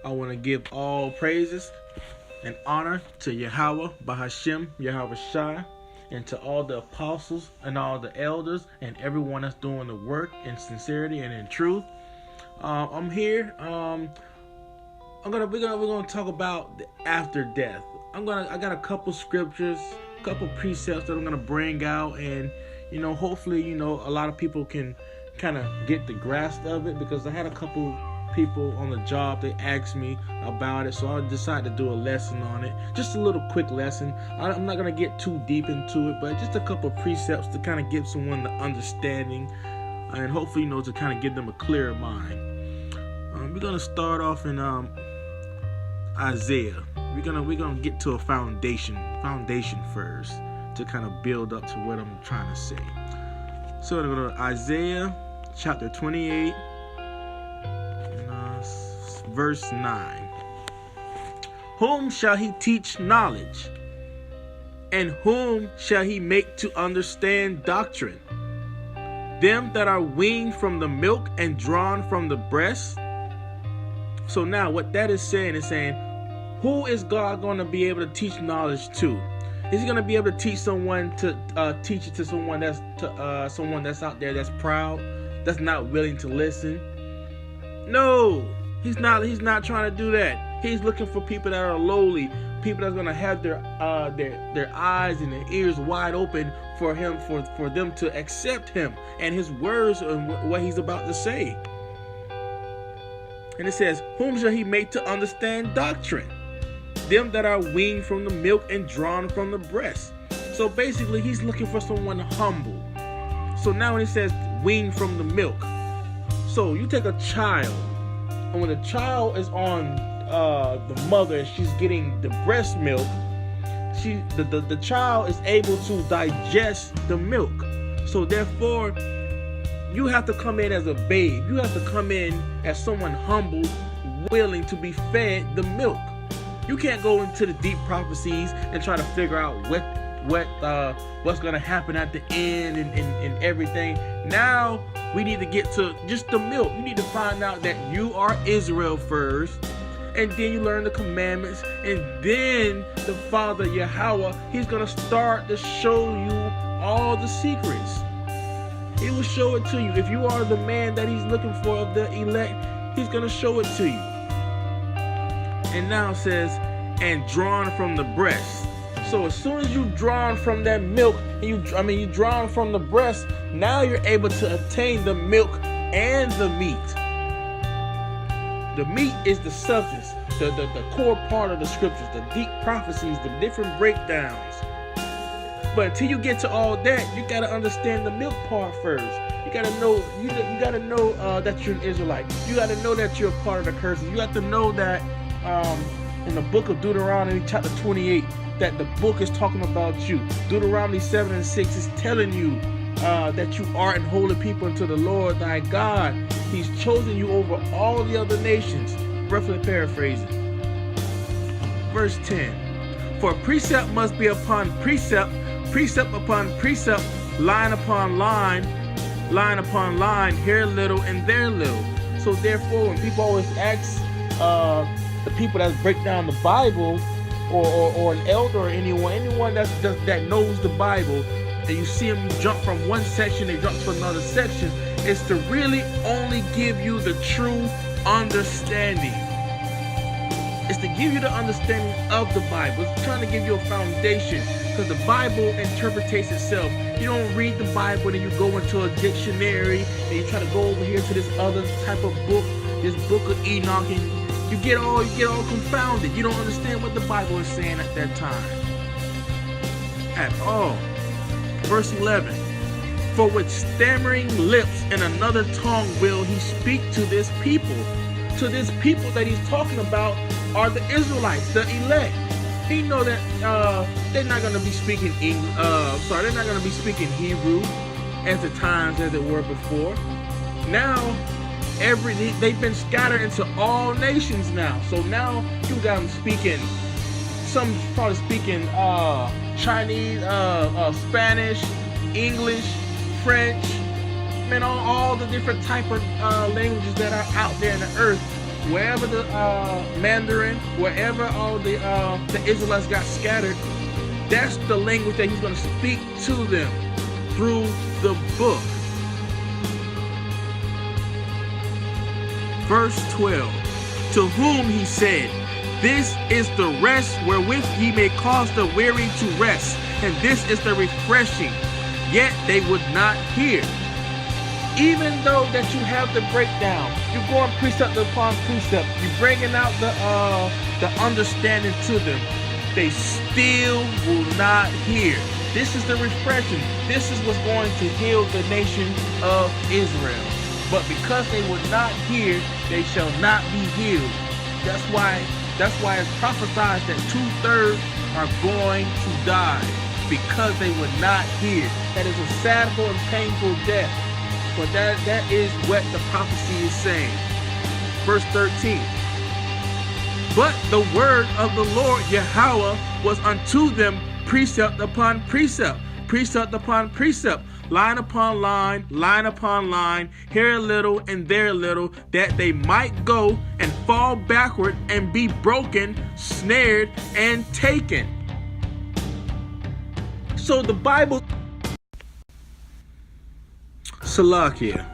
I want to give all praises and honor to Yahweh, Bahashem, Yahweh Shai, and to all the apostles and all the elders and everyone that's doing the work in sincerity and in truth. I'm here. We're gonna talk about the after death. I got a couple scriptures, a couple precepts that I'm gonna bring out, and hopefully, a lot of people can kind of get the grasp of it, because I had a couple people on the job, they asked me about it, so I decided to do a lesson on it. Just a little quick lesson. I'm not gonna get too deep into it, but just a couple precepts to kind of give someone the understanding, and hopefully, to kind of give them a clearer mind. We're gonna start off in Isaiah. We're gonna get to a foundation first to kind of build up to what I'm trying to say. So we're gonna go to Isaiah chapter 28, verse 9. Whom shall he teach knowledge? And whom shall he make to understand doctrine? Them that are weaned from the milk and drawn from the breast. So now what that is saying, who is God going to be able to teach knowledge to? Is he going to be able to teach someone to teach it to someone that's out there that's proud, that's not willing to listen? No, he's not trying to do that. He's looking for people that are lowly, people that's going to have their eyes and their ears wide open for him, for them to accept him and his words and what he's about to say. And it says, whom shall he make to understand doctrine? Them that are weaned from the milk and drawn from the breast. So basically, he's looking for someone humble. So now when he says weaned from the milk, so you take a child, and when the child is on the mother and she's getting the breast milk, the child is able to digest the milk. So therefore, you have to come in as a babe. You have to come in as someone humble, willing to be fed the milk. You can't go into the deep prophecies and try to figure out what's going to happen at the end and everything. Now we need to get to just the milk. You need to find out that you are Israel first, and then you learn the commandments, and then the Father Yahweh, he's going to start to show you all the secrets. He will show it to you. If you are the man that he's looking for of the elect, he's going to show it to you. And now it says, and drawn from the breast. So as soon as you drawn from that milk, you drawn from the breast, now you're able to obtain the milk and the meat. The meat is the substance, the core part of the scriptures, the deep prophecies, the different breakdowns. But until you get to all that, you gotta understand the milk part first. You gotta know, that you're an Israelite. You gotta know that you're a part of the curses. You have to know that in the book of Deuteronomy chapter 28, that the book is talking about you. Deuteronomy 7 and 6 is telling you that you are an holy people unto the Lord thy God. He's chosen you over all the other nations. Roughly paraphrasing. Verse 10. For precept must be upon precept, precept upon precept, line upon line upon line, here a little and there a little. So therefore, when people always ask the people that break down the Bible, or an elder, or anyone that knows the Bible, and you see them jump from one section, they jump to another section, is to really only give you the true understanding. It's to give you the understanding of the Bible. It's trying to give you a foundation, because the Bible interprets itself. You don't read the Bible and you go into a dictionary and you try to go over here to this other type of book, this book of Enoch, and you get all confounded. You don't understand what the Bible is saying at that time at all. Verse 11. For with stammering lips and another tongue will he speak to this people. To this people that he's talking about are the Israelites, the elect. He know that they're not going to be speaking they're not going to be speaking Hebrew as the times as it were before. Now they've been scattered into all nations now. So now you got them speaking, some probably speaking Chinese, Spanish, English, French, man, all the different type of languages that are out there in the earth. wherever the Mandarin, wherever all the Israelites got scattered, that's the language that he's going to speak to them through the book. Verse 12, to whom he said, this is the rest wherewith he may cause the weary to rest, and this is the refreshing. Yet they would not hear. Even though that you have the breakdown, you're going precept upon precept, you're bringing out the understanding to them, they still will not hear. This is the refreshing. This is what's going to heal the nation of Israel. But because they would not hear, they shall not be healed. That's why it's prophesied that 2/3 are going to die, because they would not hear. That is a sadful and painful death. But that is what the prophecy is saying. Verse 13. But the word of the Lord Yahweh was unto them precept upon precept, precept upon precept, line upon line, line upon line, here a little and there a little, that they might go and fall backward and be broken, snared, and taken. So the Bible, Salakia.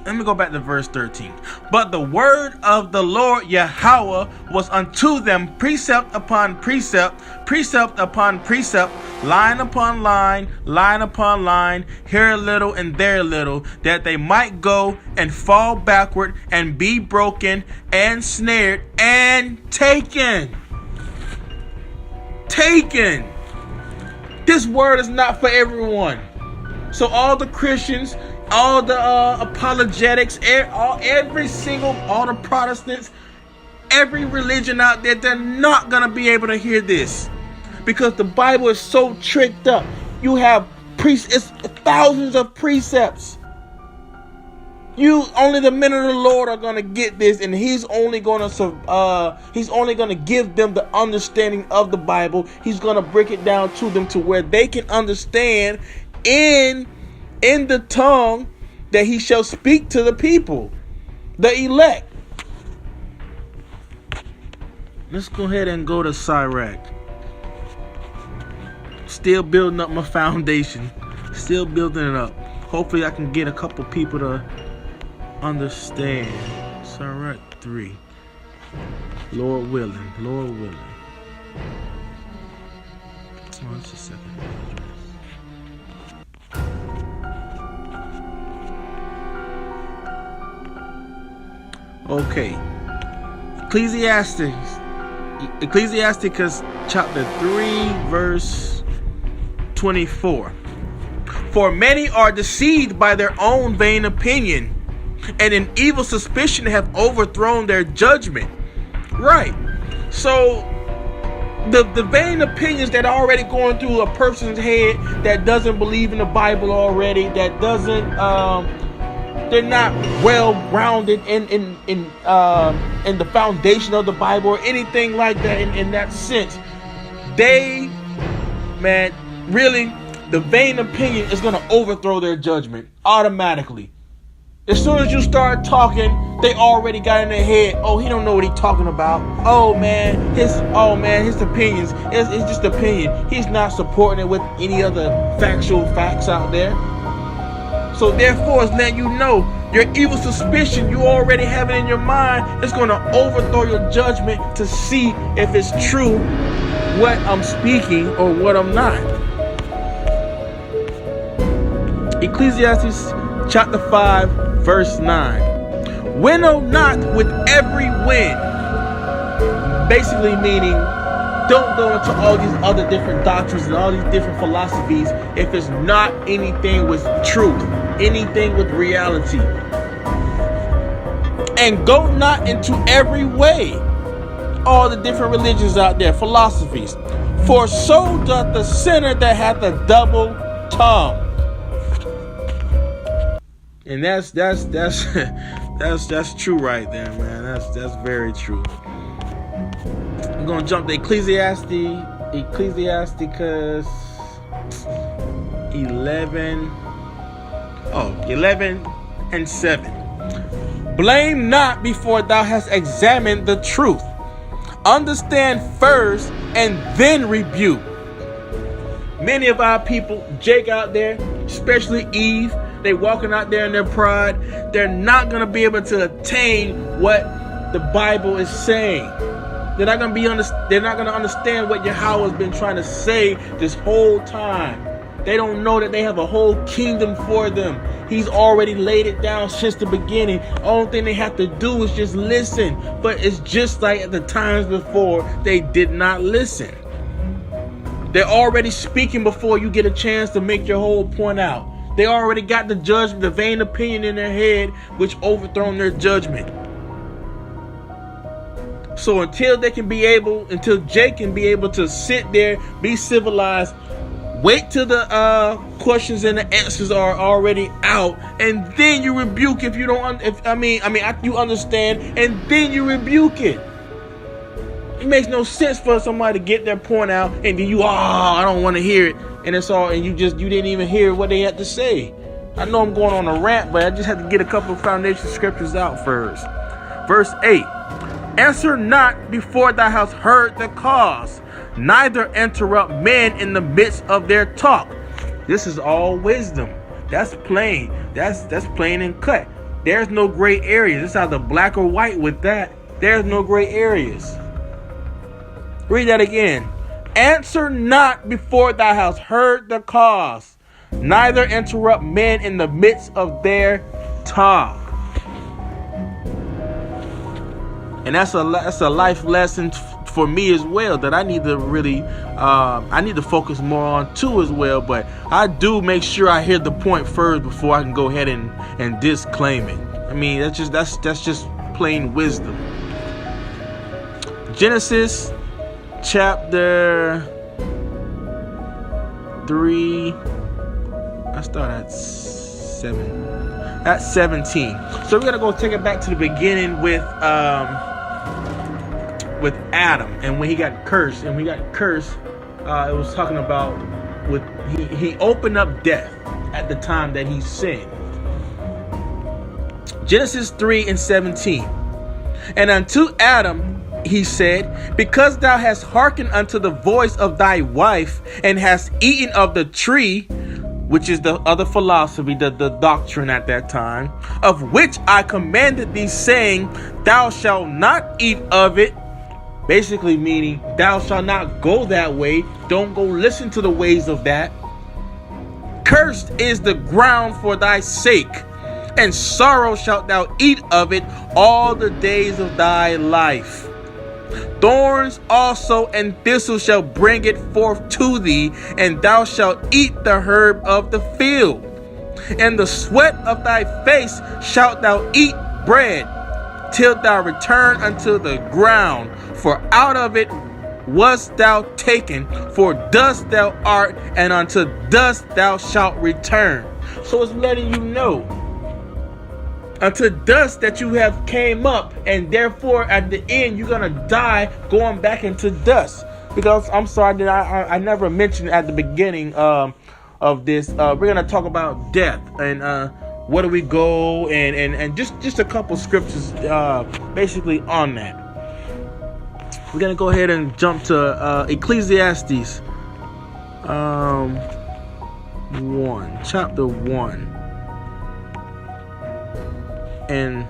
Let me go back to verse 13. But the word of the Lord Yahweh was unto them precept upon precept, precept upon precept, line upon line, line upon line, here a little and there a little, that they might go and fall backward and be broken and snared and taken. Taken. This word is not for everyone. So all the Christians, all the apologetics, all the Protestants, every religion out there, they're not going to be able to hear this. Because the Bible is so tricked up. You have it's thousands of precepts. Only the men of the Lord are going to get this, and he's only going to give them the understanding of the Bible. He's going to break it down to them to where they can understand in the tongue that he shall speak to the people, the elect. Let's go ahead and go to Sirach. Still building up my foundation. Still building it up. Hopefully I can get a couple people to understand. Sirach 3. Lord willing. Lord willing. Oh, just a second. Okay. Ecclesiasticus chapter 3 verse 24. For many are deceived by their own vain opinion, and an evil suspicion have overthrown their judgment. Right. So the vain opinions that are already going through a person's head that doesn't believe in the Bible already, that doesn't they're not well grounded in the foundation of the Bible or anything like that in that sense. Really, the vain opinion is going to overthrow their judgment automatically. As soon as you start talking, they already got in their head, oh, he don't know what he's talking about. Oh man, his opinions, it's just opinion. He's not supporting it with any other factual facts out there. So therefore, it's letting you know your evil suspicion you already have it in your mind. It's going to overthrow your judgment to see if it's true what I'm speaking or what I'm not. Ecclesiastes chapter 5 verse 9. Winnow not with every wind. Basically meaning, don't go into all these other different doctrines and all these different philosophies if it's not anything with truth, anything with reality. And go not into every way, all the different religions out there, philosophies. For so doth the sinner that hath a double tongue. And that's true right there, man. That's very true. I'm gonna jump to Ecclesiasticus 11 and 7. Blame not before thou hast examined the truth. Understand first and then rebuke. Many of our people, Jake out there, especially Eve, they walking out there in their pride. They're not going to be able to attain what the Bible is saying. They're not going to understand what Yahweh has been trying to say this whole time. They don't know that they have a whole kingdom for them. He's already laid it down since the beginning. Only thing they have to do is just listen. But it's just like at the times before, they did not listen. They're already speaking before you get a chance to make your whole point out. They already got the judgment, the vain opinion in their head, which overthrown their judgment. So until Jake can be able to sit there, be civilized, wait till the questions and the answers are already out, and then you rebuke if you don't. You understand, and then you rebuke it. It makes no sense for somebody to get their point out, and then I don't want to hear it, and it's all, and you didn't even hear what they had to say. I know I'm going on a rant, but I just had to get a couple of foundation scriptures out first. Verse 8: Answer not before thou hast heard the cause, neither interrupt men in the midst of their talk. This is all wisdom. That's plain. That's plain and cut. There's no gray areas. It's either black or white with that. There's no gray areas. Read that again. Answer not before thou hast heard the cause, neither interrupt men in the midst of their talk. And that's a life lesson for me as well, that I need to really focus more on too as well. But I do make sure I hear the point first before I can go ahead and disclaim it. I mean, that's just plain wisdom. Genesis chapter 3. I start at 7. At 17. So we're gonna go take it back to the beginning with Adam, and when he got cursed. And when he got cursed, it was talking about he opened up death at the time that he sinned. Genesis 3:17. And unto Adam he said, because thou hast hearkened unto the voice of thy wife, and hast eaten of the tree, which is the other philosophy, the doctrine at that time, of which I commanded thee, saying, thou shalt not eat of it. Basically meaning, thou shalt not go that way. Don't go listen to the ways of that. Cursed is the ground for thy sake, and sorrow shalt thou eat of it all the days of thy life. Thorns also and thistles shall bring it forth to thee, and thou shalt eat the herb of the field. And the sweat of thy face shalt thou eat bread, till thou return unto the ground, for out of it wast thou taken, for dust thou art, and unto dust thou shalt return. So it's letting you know, unto dust that you have came up, and therefore at the end you're gonna die going back into dust. Because I'm sorry that I never mentioned at the beginning of this. We're gonna talk about death and where do we go, and just a couple scriptures basically on that. We're gonna go ahead and jump to Ecclesiastes 1, chapter 1. And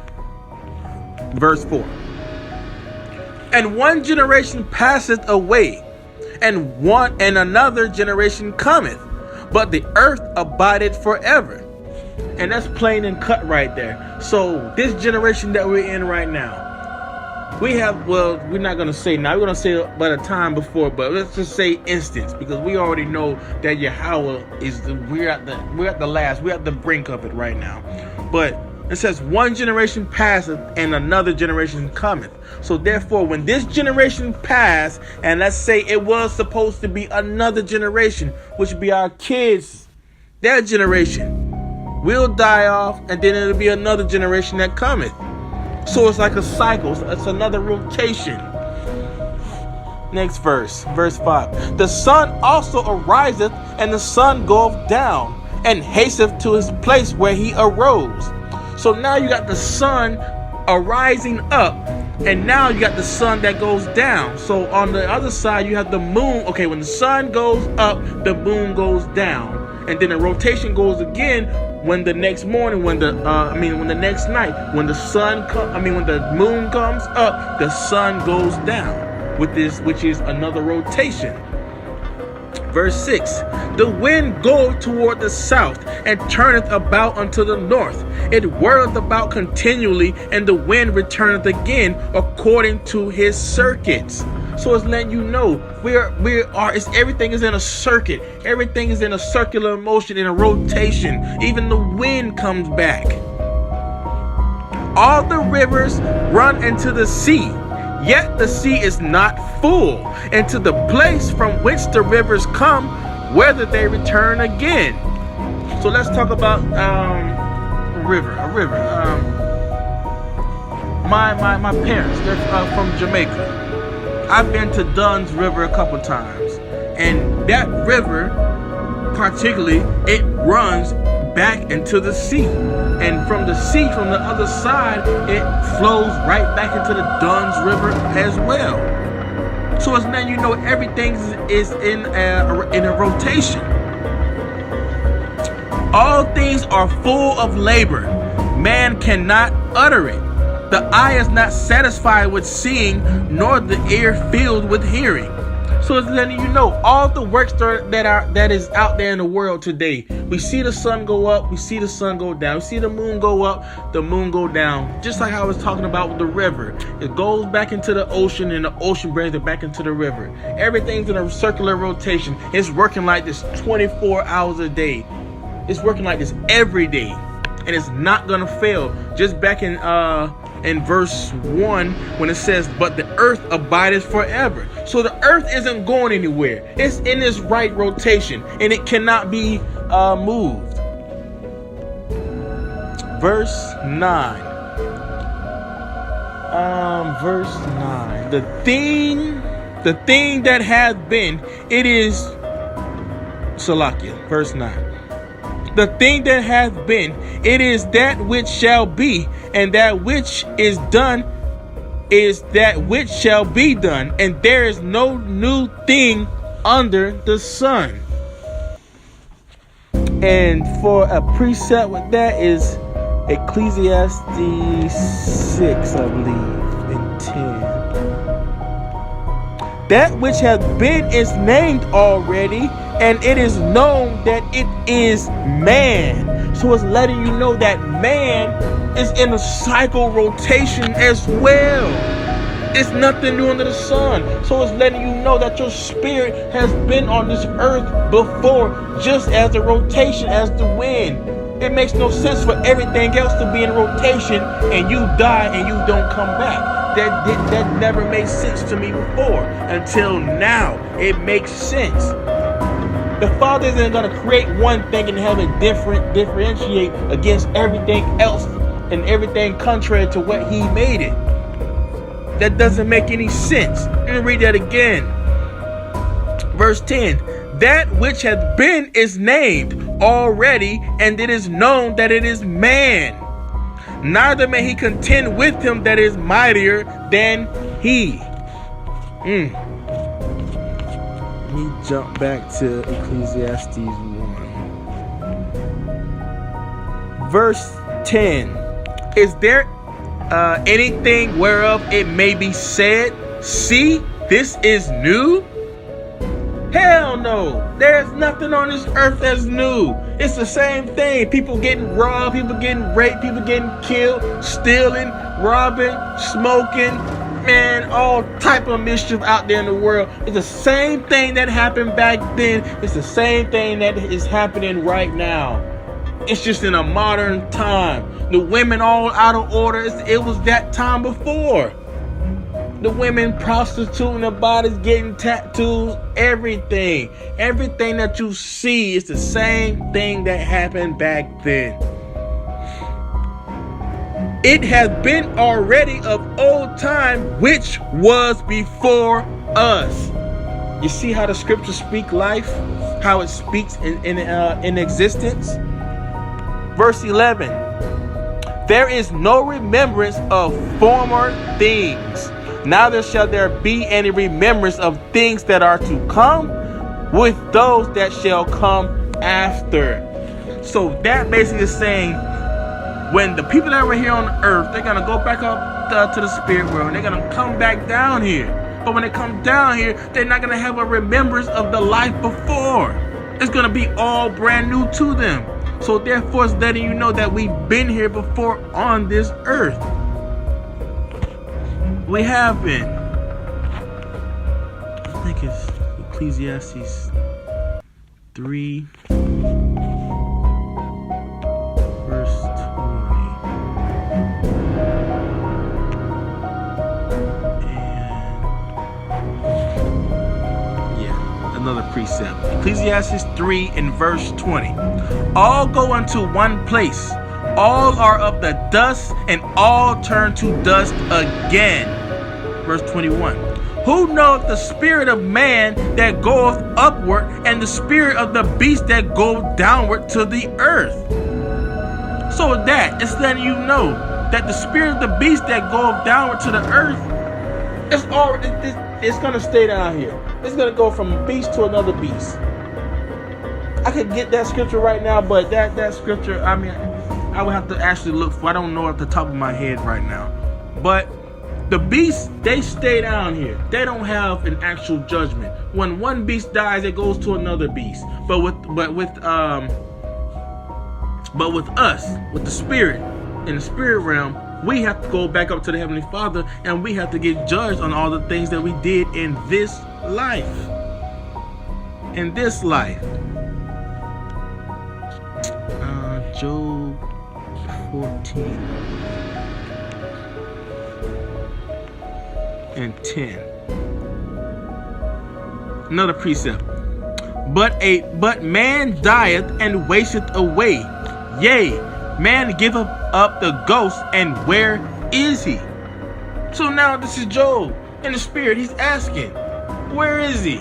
verse 4. And one generation passeth away, and another generation cometh, but the earth abideth forever. And that's plain and cut right there. So this generation that we're in right now, we have, well, we're not going to say now, we're going to say about a time before, but let's just say instance, because we already know that Yahweh we're at the brink of it right now. But it says one generation passeth and another generation cometh. So therefore, when this generation passed, and let's say it was supposed to be another generation, which would be our kids, their generation will die off, and then it'll be another generation that cometh. So it's like a cycle. It's another rotation. Next verse 5. The sun also ariseth, and the sun goeth down, and hasteth to his place where he arose. So now you got the sun a rising up, and now you got the sun that goes down. So on the other side, you have the moon. Okay, when the sun goes up, the moon goes down. And then the rotation goes again when the next morning, when the next night, when the when the moon comes up, the sun goes down with this, which is another rotation. Verse 6, the wind goeth toward the south, and turneth about unto the north. It whirleth about continually, and the wind returneth again according to his circuits. So it's letting you know everything is in a circuit. Everything is in a circular motion, in a rotation. Even the wind comes back. All the rivers run into the sea, yet the sea is not full, and to the place from which the rivers come, whether they return again. So let's talk about a river. My parents, they're from Jamaica. I've been to Dunn's River a couple times, and that river, particularly, it runs back into the sea, and from the sea, from the other side, it flows right back into the Dunn's River as well. So it's letting you know everything is in a rotation. All things are full of labor. Man cannot utter it. The eye is not satisfied with seeing, nor the ear filled with hearing. So it's letting you know all the works that is out there in the world today. We see the sun go up, we see the sun go down, we see the moon go up, the moon go down. Just like I was talking about with the river. It goes back into the ocean, and the ocean brings it back into the river. Everything's in a circular rotation. It's working like this 24 hours a day. It's working like this every day. And it's not gonna fail. Just back in verse 1, when it says, but the earth abideth forever. So the earth isn't going anywhere. It's in this right rotation, and it cannot be moved. Verse 9. The thing that hath been, it is Salakia. Verse 9. The thing that hath been, it is that which shall be, and that which is done is that which shall be done, and there is no new thing under the sun. And for a precept with that is Ecclesiastes 6, I believe, and 10. That which hath been is named already, and it is known that it is man. So it's letting you know that man is in a cycle rotation as well. It's nothing new under the sun. So it's letting you know that your spirit has been on this earth before, just as the rotation, as the wind. It makes no sense for everything else to be in rotation and you die and you don't come back. That never made sense to me before. Until now, it makes sense. The Father isn't going to create one thing and have it differentiate against everything else and everything contrary to what He made it. That doesn't make any sense. Let me read that again. Verse 10. That which hath been is named already, and it is known that it is man. Neither may he contend with him that is mightier than he. Let me jump back to Ecclesiastes 1. Verse 10. Is there anything whereof it may be said, see, this is new? Hell no. There's nothing on this earth that's new. It's the same thing. People getting robbed, people getting raped, people getting killed, stealing, robbing, smoking, man, all type of mischief out there in the world. It's the same thing that happened back then. It's the same thing that is happening right now. It's just in a modern time. The women all out of order. It was that time before. The women prostituting their bodies, getting tattoos, everything. Everything that you see is the same thing that happened back then. It has been already of old time, which was before us. You see how the scriptures speak life? How it speaks in existence? Verse 11. There is no remembrance of former things. Neither shall there be any remembrance of things that are to come with those that shall come after. So that basically is saying, when the people that were here on earth, they're going to go back up to the spirit world, and they're going to come back down here. But when they come down here, they're not going to have a remembrance of the life before. It's going to be all brand new to them. So therefore, it's letting you know that we've been here before on this earth. We have been. I think it's Ecclesiastes 3, verse 20. And yeah, another precept. Ecclesiastes 3 and verse 20. All go unto one place. All are of the dust, and all turn to dust again. Verse 21. Who knoweth the spirit of man that goeth upward, and the spirit of the beast that goeth downward to the earth? So that it's letting you know that the spirit of the beast that goeth downward to the earth, it's gonna stay down here. It's gonna go from a beast to another beast. I could get that scripture right now, but that scripture, I mean, I would have to actually look for. I don't know at the top of my head right now. But the beasts, they stay down here. They don't have an actual judgment. When one beast dies, it goes to another beast. But with us, with the spirit, in the spirit realm, we have to go back up to the Heavenly Father, and we have to get judged on all the things that we did in this life. In this life. Job 14 and 10. Another precept. But man dieth and wasteth away. Yea, man giveth up the ghost, and where is he? So now this is Job in the spirit. He's asking, where is he?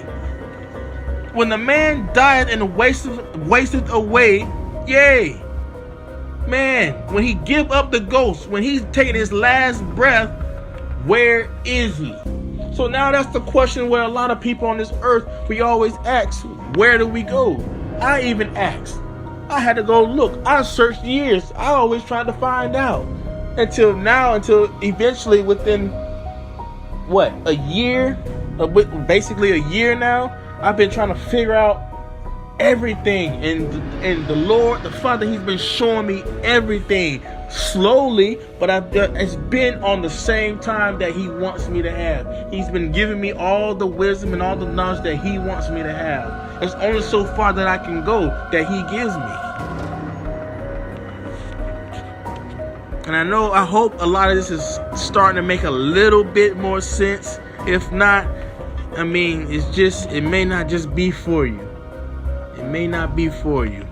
When the man dieth and wasteth away, yea, man, when he give up the ghost, when he's taking his last breath, where is he? So now that's the question where a lot of people on this earth, we always ask, where do we go? I even asked. I had to go look. I searched years. I always tried to find out. Until eventually within, what, a year? Basically a year now, I've been trying to figure out everything, and the Lord, the Father, He's been showing me everything slowly, but it's been on the same time that He wants me to have. He's been giving me all the wisdom and all the knowledge that He wants me to have. It's only so far that I can go that He gives me. And I hope a lot of this is starting to make a little bit more sense. If not, I mean, it may not just be for you. It may not be for you.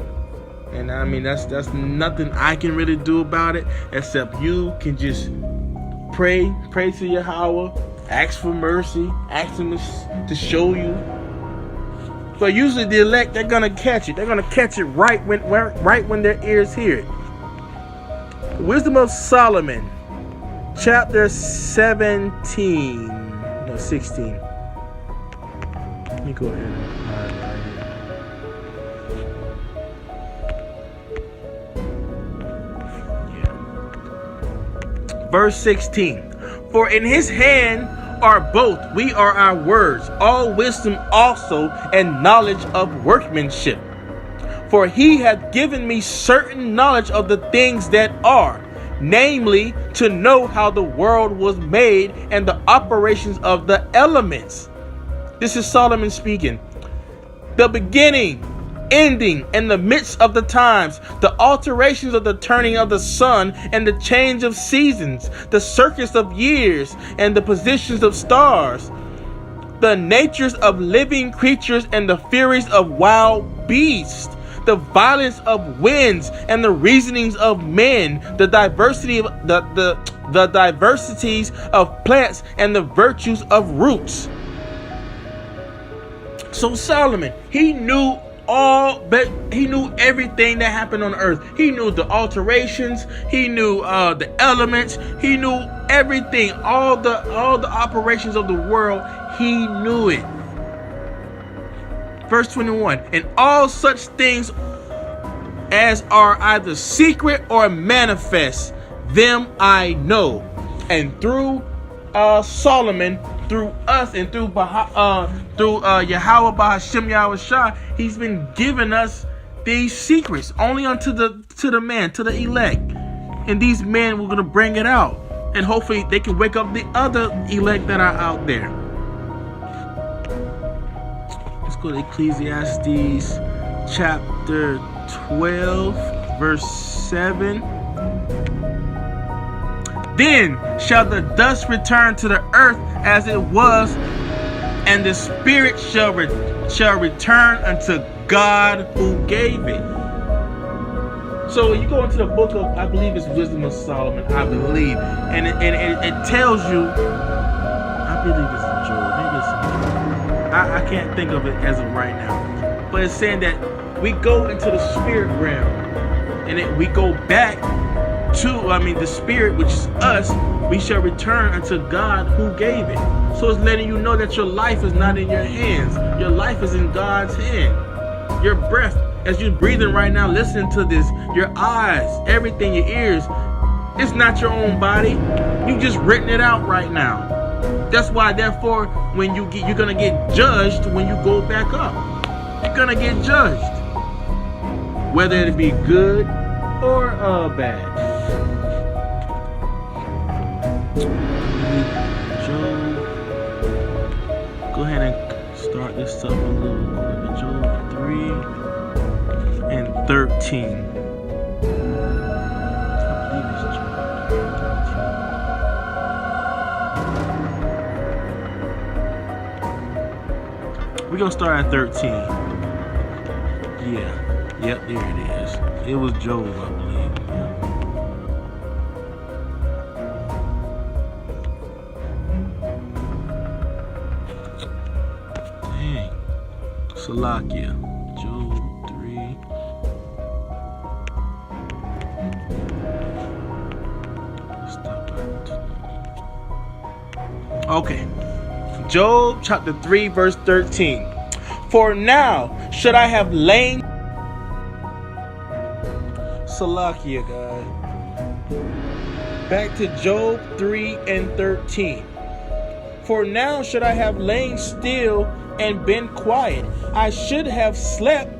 And I mean, that's nothing I can really do about it, except you can just pray to Yahweh, ask for mercy, ask Him to show you. But usually the elect, they're gonna catch it. They're gonna catch it right when their ears hear it. Wisdom of Solomon, chapter 16. Let me go ahead. Verse 16. For in His hand are both, we are our words, all wisdom also, and knowledge of workmanship. For He hath given me certain knowledge of the things that are, namely, to know how the world was made and the operations of the elements. This is Solomon speaking. The beginning, ending, and the midst of the times, the alterations of the turning of the sun and the change of seasons, the circuits of years and the positions of stars, the natures of living creatures and the furies of wild beasts, the violence of winds and the reasonings of men, the diversity of the diversities of plants and the virtues of roots. So Solomon, he knew he knew everything that happened on earth. He knew the alterations. He knew the elements. He knew everything. All the operations of the world. He knew it. Verse 21. And all such things as are either secret or manifest, them I know. And through Solomon, through us, and through Yahweh Bahashem Yahushua, he's been giving us these secrets only unto the man, to the elect. And these men were going to bring it out. And hopefully they can wake up the other elect that are out there. Let's go to Ecclesiastes chapter 12, verse 7. Then shall the dust return to the earth as it was, and the spirit shall return unto God who gave it. So you go into the book of, I believe it's Wisdom of Solomon, I believe, and it tells you, I believe it's in Job, maybe it's in Job. I can't think of it as of right now, but it's saying that we go into the spirit realm, and we go back to, the spirit, which is us. We shall return unto God who gave it. So it's letting you know that your life is not in your hands. Your life is in God's hand. Your breath, as you're breathing right now, listening to this, your eyes, everything, your ears, it's not your own body. You just written it out right now. That's why, therefore, when you're gonna get judged when you go back up. You're gonna get judged, whether it be good or bad. Job. Go ahead and start this up a little quick. Job 3 and 13. I believe it's Job 13. We're gonna start at 13. Yeah. Yep, there it is. It was Job, I believe. Salakia, Job 3. Stop it. Okay. Job chapter 3, verse 13. For now should I have lain. Salakia, God. Back to Job 3 and 13. For now should I have lain still and been quiet. I should have slept,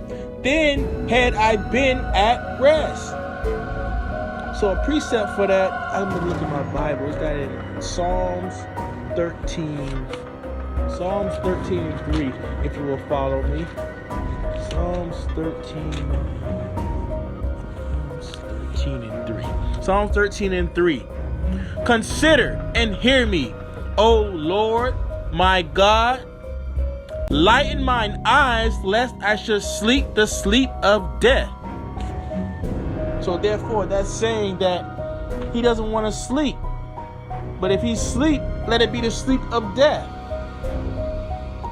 then had I been at rest. So a precept for that, I'm going to look at my Bible. It's got in Psalms 13. Psalms 13 and 3, if you will follow me. Psalms 13 and 3. Psalms 13 and 3. Consider and hear me, O Lord, my God. Lighten mine eyes, lest I should sleep the sleep of death. So therefore, that's saying that he doesn't want to sleep. But if he sleep, let it be the sleep of death,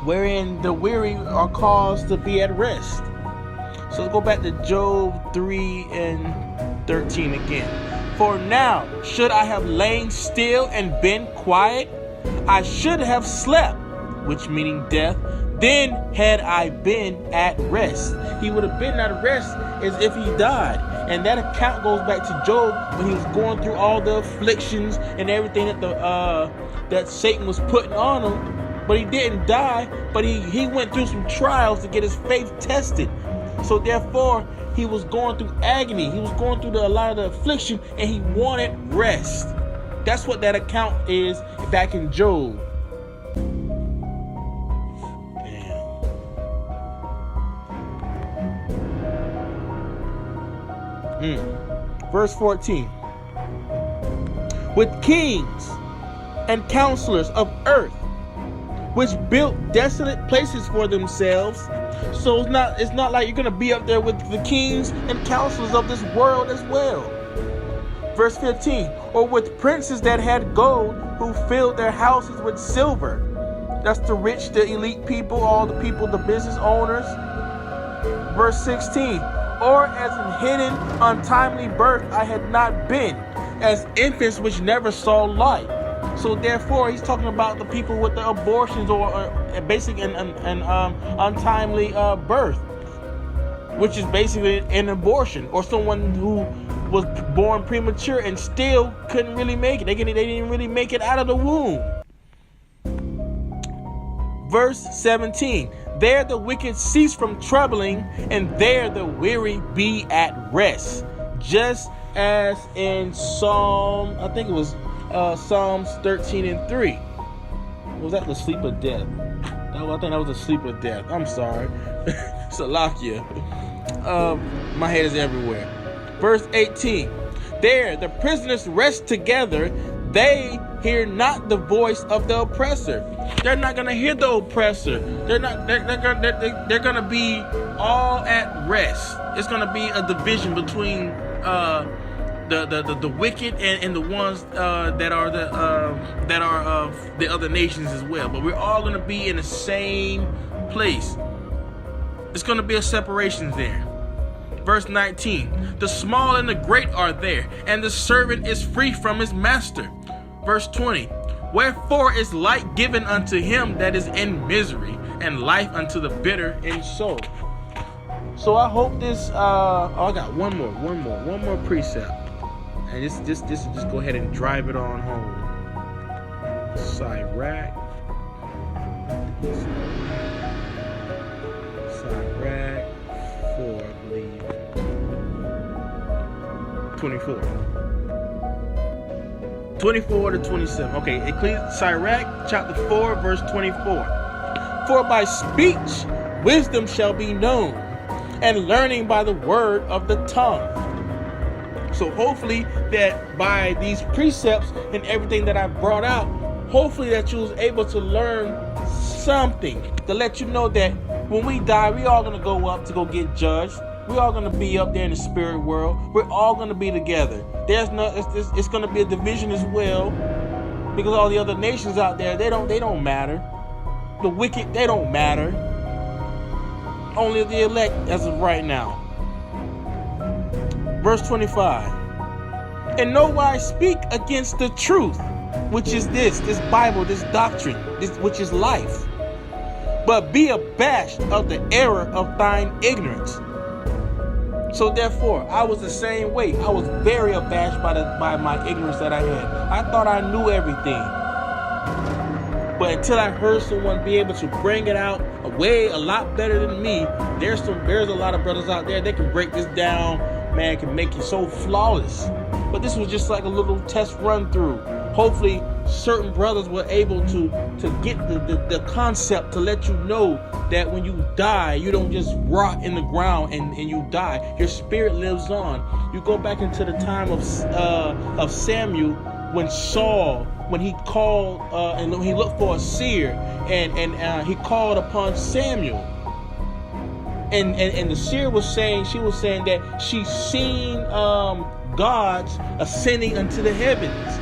wherein the weary are caused to be at rest. So let's go back to Job 3 and 13 again. For now, should I have lain still and been quiet, I should have slept, which meaning death, then had I been at rest. He would have been at rest as if he died. And that account goes back to Job when he was going through all the afflictions and everything that Satan was putting on him. But he didn't die, but he went through some trials to get his faith tested. So therefore, he was going through agony. He was going through a lot of the affliction, and he wanted rest. That's what that account is back in Job. Verse 14. With kings and counselors of earth, which built desolate places for themselves. So it's not like you're going to be up there with the kings and counselors of this world as well. Verse 15. Or with princes that had gold, who filled their houses with silver. That's the rich, the elite people, all the people, the business owners. Verse 16, or as in hidden untimely birth I had not been, as infants which never saw light. So therefore, he's talking about the people with the abortions or basic and untimely birth, which is basically an abortion, or someone who was born premature and still couldn't really make it. They didn't really make it out of the womb. Verse 17, there the wicked cease from troubling, and there the weary be at rest. Just as in Psalm, I think it was Psalms 13:3. Was that the sleep of death? I think that was the sleep of death. I'm sorry. Salakia. My head is everywhere. Verse 18. There the prisoners rest together. They hear not the voice of the oppressor. They're not gonna hear the oppressor. They're gonna be all at rest. It's gonna be a division between the wicked and the ones that are of the other nations as well. But we're all gonna be in the same place. It's gonna be a separation there. Verse 19, the small and the great are there, and the servant is free from his master. Verse 20, wherefore is light given unto him that is in misery, and life unto the bitter in soul. So I hope this, I got one more precept. And just go ahead and drive it on home. Sirach 4, I believe. 24 to 27. Okay, Sirach chapter 4, verse 24. For by speech wisdom shall be known, and learning by the word of the tongue. So hopefully that by these precepts and everything that I brought out, hopefully that you was able to learn something to let you know that when we die, we all gonna go up to go get judged. We all gonna be up there in the spirit world. We're all gonna be together. It's gonna be a division as well, because all the other nations out there, they don't matter. The wicked, they don't matter. Only the elect as of right now. Verse 25. And no wise speak against the truth, which is this Bible, this doctrine, which is life. But be abashed of the error of thine ignorance. So therefore, I was the same way. I was very abashed by my ignorance that I had. I thought I knew everything. But until I heard someone be able to bring it out a lot better than me, there's a lot of brothers out there that can break this down, man, can make it so flawless. But this was just like a little test run through. Hopefully certain brothers were able to get the concept to let you know that when you die, you don't just rot in the ground and you die. Your spirit lives on. You go back into the time of Samuel, when Saul, when he called and he looked for a seer, and he called upon Samuel. And the seer was saying, that she seen gods ascending unto the heavens.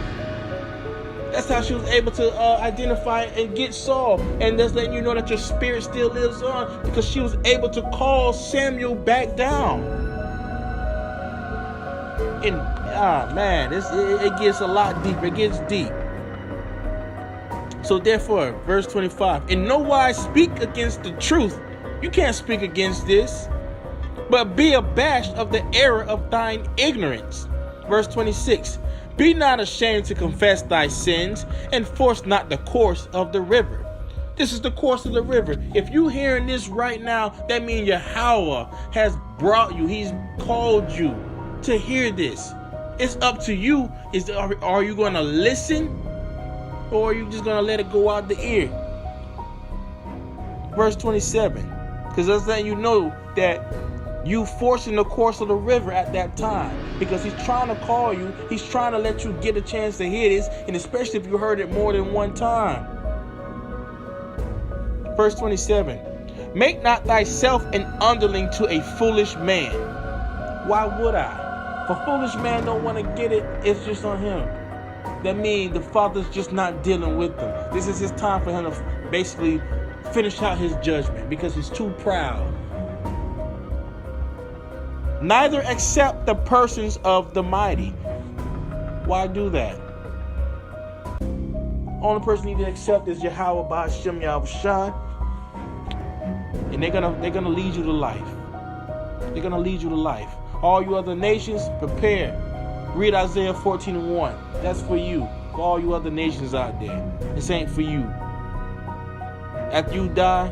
That's how she was able to identify and get Saul. And that's letting you know that your spirit still lives on, because she was able to call Samuel back down. And man, it gets a lot deeper. It gets deep. So therefore, verse 25, in no wise speak against the truth. You can't speak against this. But be abashed of the error of thine ignorance. Verse 26, be not ashamed to confess thy sins, and force not the course of the river. This is the course of the river. If you hearing this right now, that means Yahweh has brought you. He's called you to hear this. It's up to you. Are you going to listen, or are you just going to let it go out the ear? Verse 27, because that's letting you know that you forcing the course of the river at that time, because he's trying to call you. He's trying to let you get a chance to hear this, and especially if you heard it more than one time. Verse 27, make not thyself an underling to a foolish man. Why would I? If a foolish man don't want to get it, it's just on him. That means the Father's just not dealing with them. This is his time for him to basically finish out his judgment, because he's too proud. Neither accept the persons of the mighty. Why do that? Only person you need to accept is Yahweh Ba'ashem Yahushua. And they're gonna lead you to life. They're gonna lead you to life. All you other nations, prepare. Read Isaiah 14:1. That's for you. For all you other nations out there. This ain't for you. After you die,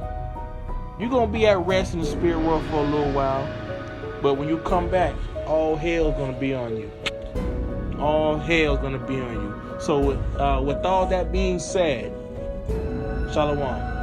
you're gonna be at rest in the spirit world for a little while. But when you come back, all hell's gonna be on you. All hell's gonna be on you. So with all that being said, Shalom.